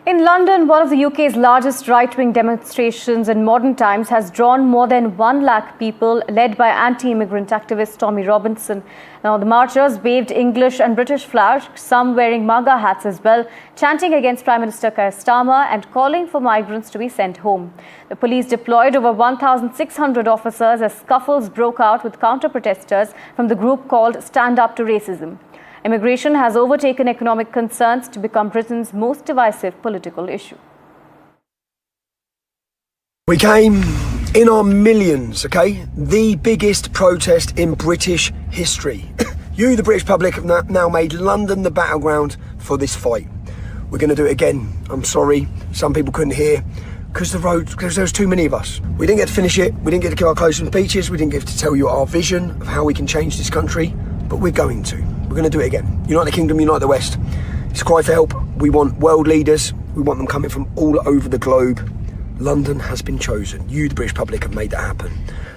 In London, one of the UK's largest right-wing demonstrations in modern times has drawn more than 1 lakh people, led by anti-immigrant activist Tommy Robinson. Now, the marchers waved English and British flags, some wearing MAGA hats as well, chanting against Prime Minister Keir Starmer and calling for migrants to be sent home. The police deployed over 1,600 officers as scuffles broke out with counter-protesters from the group called Stand Up to Racism. Immigration has overtaken economic concerns to become Britain's most divisive political issue. We came in our millions, okay? The biggest protest in British history. You, the British public, have now made London the battleground for this fight. We're going to do it again. I'm sorry, some people couldn't hear because there was too many of us. We didn't get to finish it. We didn't get to give our closing speeches. We didn't get to tell you our vision of how we can change this country, but we're going to. We're going to do it again. Unite the Kingdom, unite the West. It's a cry for help. We want world leaders. We want them coming from all over the globe. London has been chosen. You, the British public, have made that happen.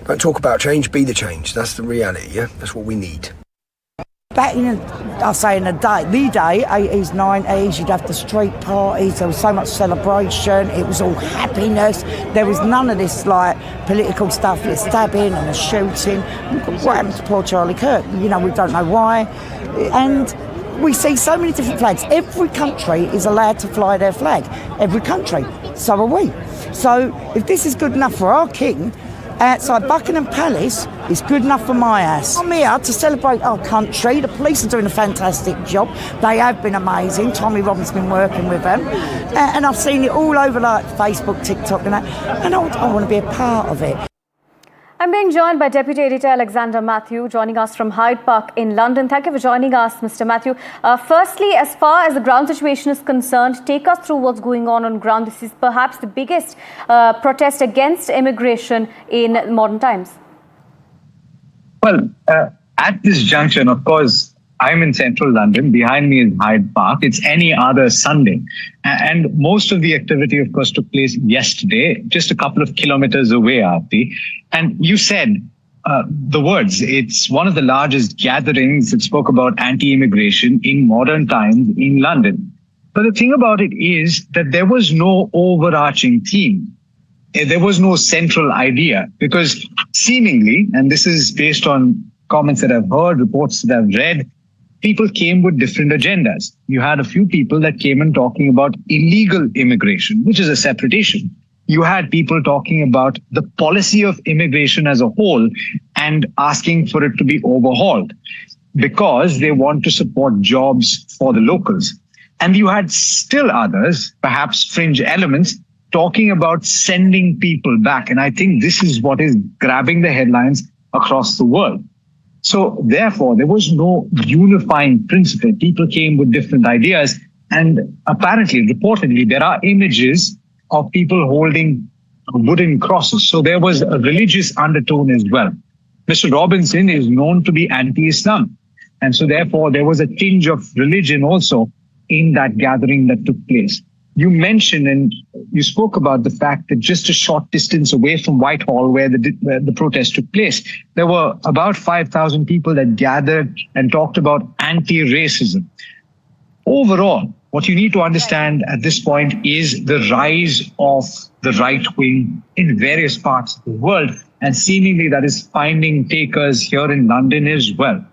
Don't talk about change, be the change. That's the reality, yeah? That's what we need. Back in, the day, 80s, 90s, you'd have the street parties, there was so much celebration, it was all happiness. There was none of this, like, political stuff, the stabbing and the shooting. What happened to poor Charlie Kirk? You know, we don't know why. And we see so many different flags. Every country is allowed to fly their flag. Every country. So are we. So if this is good enough for our king, outside Buckingham Palace, it's good enough for my ass. I'm here to celebrate our country. The police are doing a fantastic job. They have been amazing. Tommy Robinson's been working with them. And I've seen it all over, like Facebook, TikTok and that. And I want to be a part of it. I'm being joined by Deputy Editor Alexander Matthew, joining us from Hyde Park in London. Thank you for joining us, Mr. Matthew. Firstly, as far as the ground situation is concerned, take us through what's going on ground. This is perhaps the biggest protest against immigration in modern times. Well, at this junction, of course, I'm in central London. Behind me is Hyde Park. It's any other Sunday. And most of the activity, of course, took place yesterday, just a couple of kilometers away, Aarti. And you said the words, it's one of the largest gatherings that spoke about anti-immigration in modern times in London. But the thing about it is that there was no overarching theme. There was no central idea because seemingly, and this is based on comments that I've heard, reports that I've read, people came with different agendas. You had a few people that came in talking about illegal immigration, which is a separate issue. You had people talking about the policy of immigration as a whole and asking for it to be overhauled because they want to support jobs for the locals. And you had still others, perhaps fringe elements, talking about sending people back. And I think this is what is grabbing the headlines across the world. So therefore, there was no unifying principle. People came with different ideas. And apparently, reportedly, there are images of people holding wooden crosses. So there was a religious undertone as well. Mr. Robinson is known to be anti-Islam. And so therefore, there was a tinge of religion also in that gathering that took place. You mentioned and you spoke about the fact that just a short distance away from Whitehall, where the protest took place, there were about 5,000 people that gathered and talked about anti-racism. Overall, what you need to understand at this point is the rise of the right wing in various parts of the world, and seemingly that is finding takers here in London as well.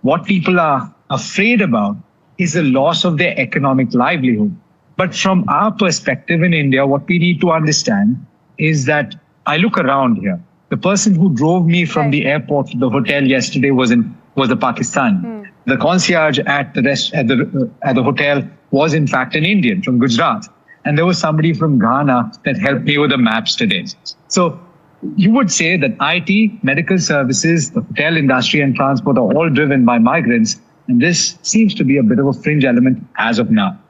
What people are afraid about is the loss of their economic livelihood. But from our perspective in India, what we need to understand is that I look around here. The person who drove me from the airport to the hotel yesterday was a Pakistani. The concierge at the hotel was in fact an Indian from Gujarat. And there was somebody from Ghana that helped me with the maps today. So you would say that IT, medical services, the hotel industry and transport are all driven by migrants. And this seems to be a bit of a fringe element as of now.